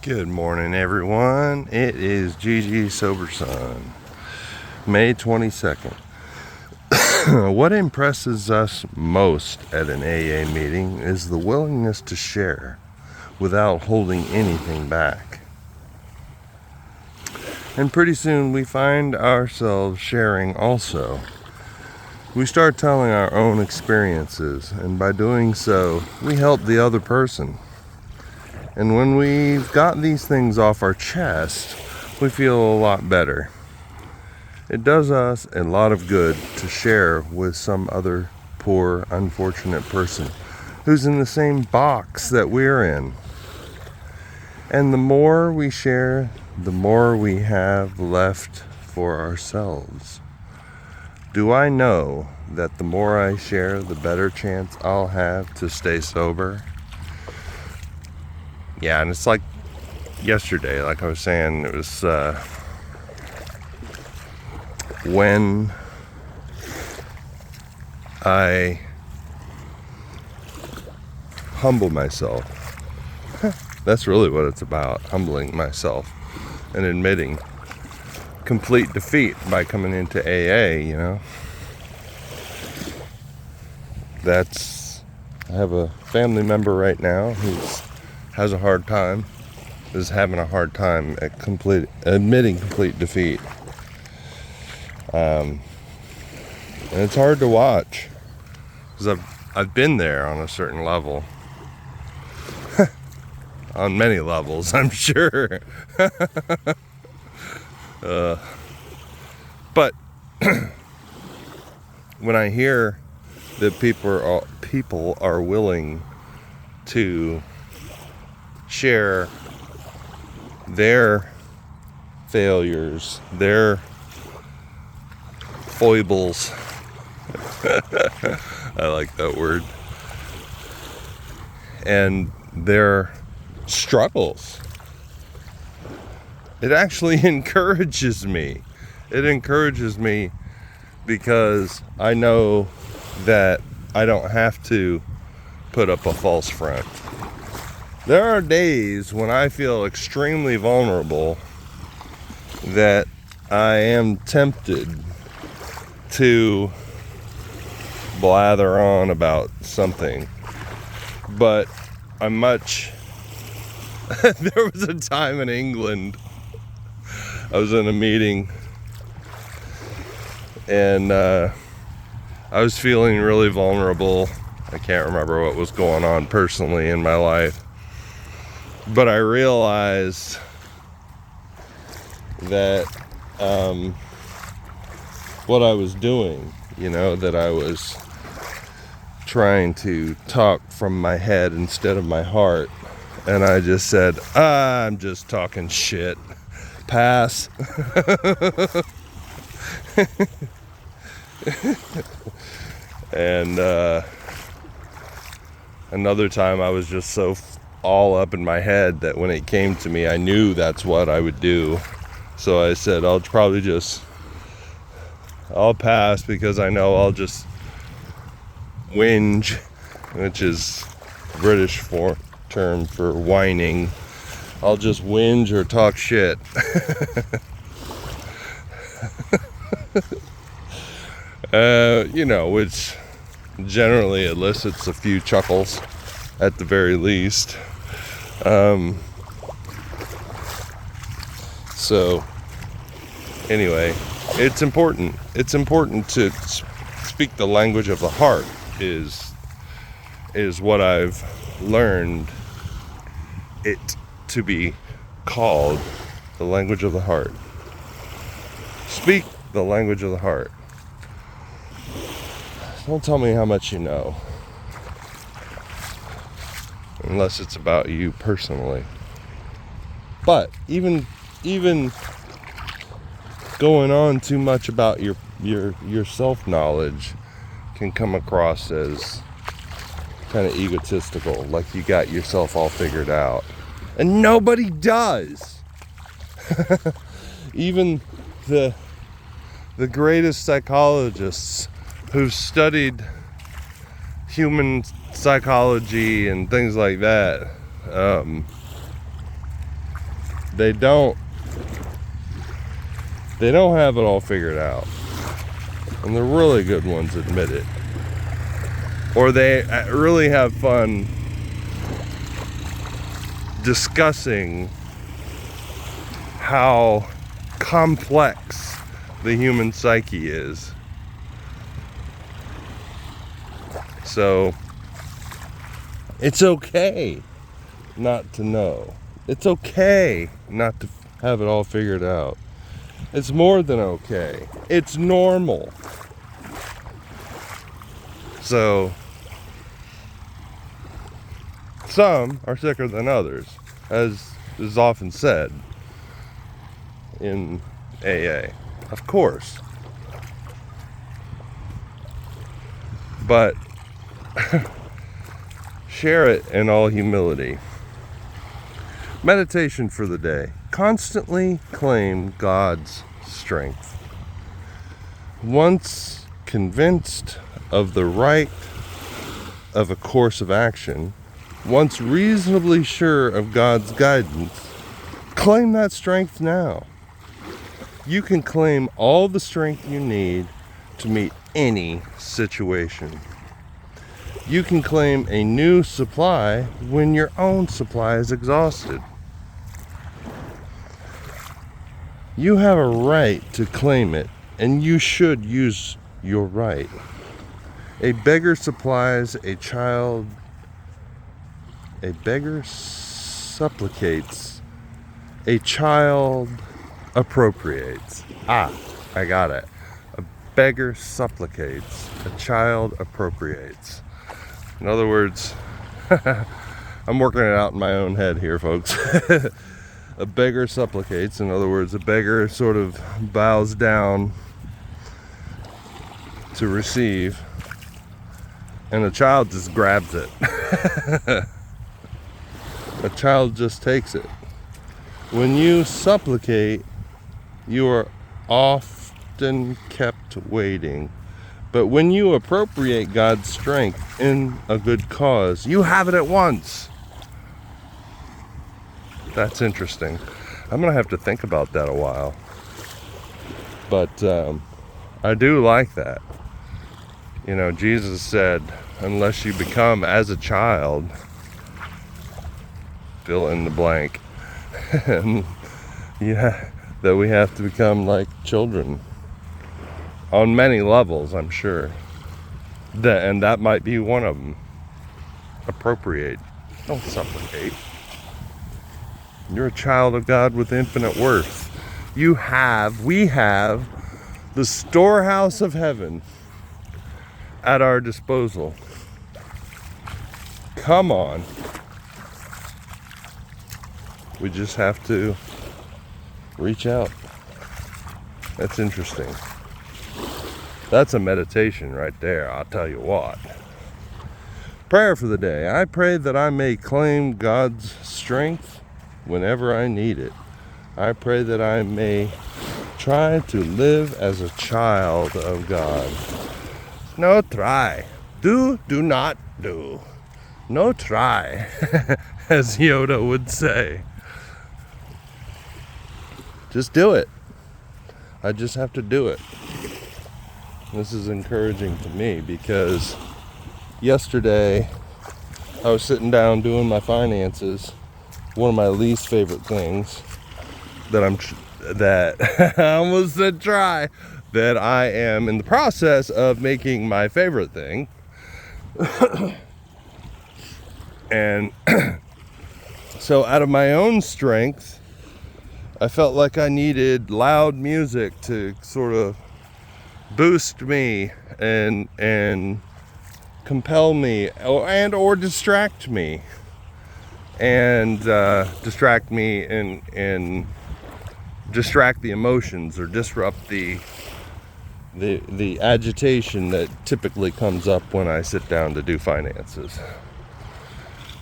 Good morning, everyone. It is GG Sober Sun, May 22nd. What impresses us most at an AA meeting is the willingness to share without holding anything back. And pretty soon we find ourselves sharing also. We start telling our own experiences, and by doing so, we help the other person. And when we've got these things off our chest, we feel a lot better. It does us a lot of good to share with some other poor, unfortunate person who's in the same box that we're in. And the more we share, the more we have left for ourselves. Do I know that the more I share, the better chance I'll have to stay sober? Yeah, and it's like yesterday, like I was saying, it was when I humble myself. That's really what it's about, humbling myself and admitting complete defeat by coming into AA, you know. I have a family member right now who's has a hard time, is having a hard time at admitting complete defeat. And it's hard to watch, because I've been there on a certain level. On many levels, I'm sure. But when I hear that people are willing to share their failures, their foibles. I like that word. And their struggles. It actually encourages me. It encourages me because I know that I don't have to put up a false front. There are days when I feel extremely vulnerable that I am tempted to blather on about something. But I'm much... There was a time in England, I was in a meeting, and I was feeling really vulnerable. I can't remember what was going on personally in my life. But I realized that what I was doing, that I was trying to talk from my head instead of my heart. And I just said, I'm just talking shit. Pass. And another time I was just so all up in my head that when it came to me, I knew that's what I would do. So I said, I'll pass, because I know I'll just whinge, which is British term for whining. I'll just whinge or talk shit. Which generally elicits a few chuckles at the very least. So anyway, it's important to speak the language of the heart is what I've learned it to be called, the language of the heart. Speak the language of the heart. Don't tell me how much you know, unless it's about you personally. But even going on too much about your self-knowledge can come across as kind of egotistical, like you got yourself all figured out. And nobody does. Even the greatest psychologists who've studied human psychology and things like that, they don't have it all figured out. And the really good ones admit it. Or they really have fun discussing how complex the human psyche is. So it's okay not to know. It's okay not to have it all figured out. It's more than okay. It's normal. So some are sicker than others, as is often said in AA, of course. But share it in all humility. Meditation for the day. Constantly claim God's strength. Once convinced of the right of a course of action, once reasonably sure of God's guidance, claim that strength now. You can claim all the strength you need to meet any situation. You can claim a new supply when your own supply is exhausted. You have a right to claim it, and you should use your right. A beggar supplies a child. A beggar supplicates. A child appropriates. I got it. A beggar supplicates. A child appropriates. In other words, I'm working it out in my own head here, folks. A beggar supplicates. In other words, a beggar sort of bows down to receive, and a child just grabs it. A child just takes it. When you supplicate, you are often kept waiting. But when you appropriate God's strength in a good cause, you have it at once. That's interesting. I'm going to have to think about that a while. But I do like that. You know, Jesus said, unless you become as a child, fill in the blank. Yeah, that we have to become like children. On many levels, I'm sure. And that might be one of them. Appropriate. Don't supplicate. You're a child of God with infinite worth. We have the storehouse of heaven at our disposal. Come on. We just have to reach out. That's interesting. That's a meditation right there, I'll tell you what. Prayer for the day. I pray that I may claim God's strength whenever I need it. I pray that I may try to live as a child of God. No try. Do not do. No try, as Yoda would say. Just do it. I just have to do it. This is encouraging to me because yesterday I was sitting down doing my finances. One of my least favorite things that I almost said try, that I am in the process of making my favorite thing. And so out of my own strength, I felt like I needed loud music to sort of boost me and compel me or distract me and distract the emotions or disrupt the agitation that typically comes up when I sit down to do finances.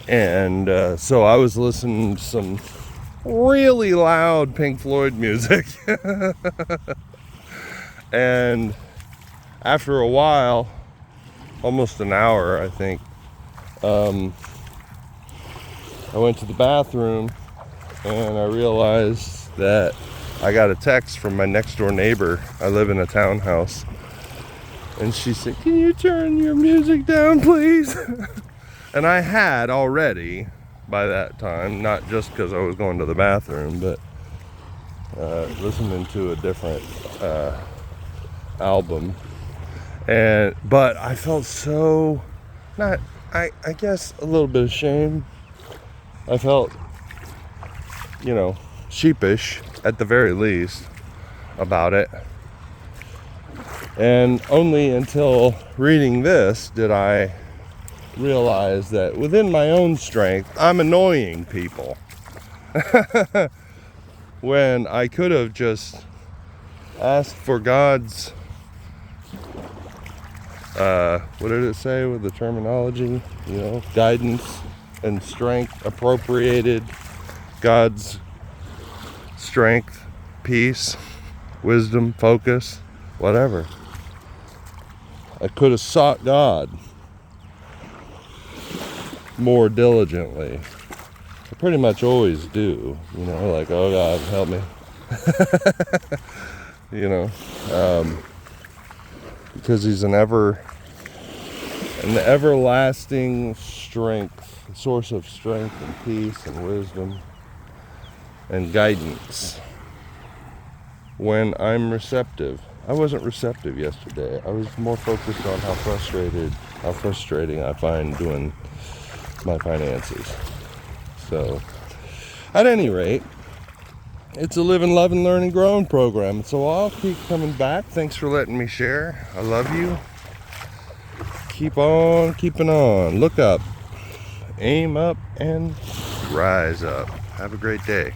And so I was listening to some really loud Pink Floyd music. And after a while, almost an hour, I think, I went to the bathroom and I realized that I got a text from my next door neighbor. I live in a townhouse, and she said, "Can you turn your music down, please?" And I had already by that time, not just because I was going to the bathroom, but listening to a different album. But I felt so, not, I guess a little bit of shame. I felt, sheepish at the very least about it. And only until reading this did I realize that within my own strength, I'm annoying people. When I could have just asked for God's, what did it say with the terminology? Guidance and strength, appropriated God's strength, peace, wisdom, focus, whatever. I could have sought God more diligently. I pretty much always do, like, oh God, help me. Because he's an everlasting strength, source of strength and peace and wisdom and guidance when I'm receptive. I wasn't receptive yesterday. I was more focused on how frustrating I find doing my finances. So, at any rate, it's a live and love and learn and growing program. So I'll keep coming back. Thanks for letting me share. I love you. Keep on keeping on. Look up, aim up, and rise up. Have a great day.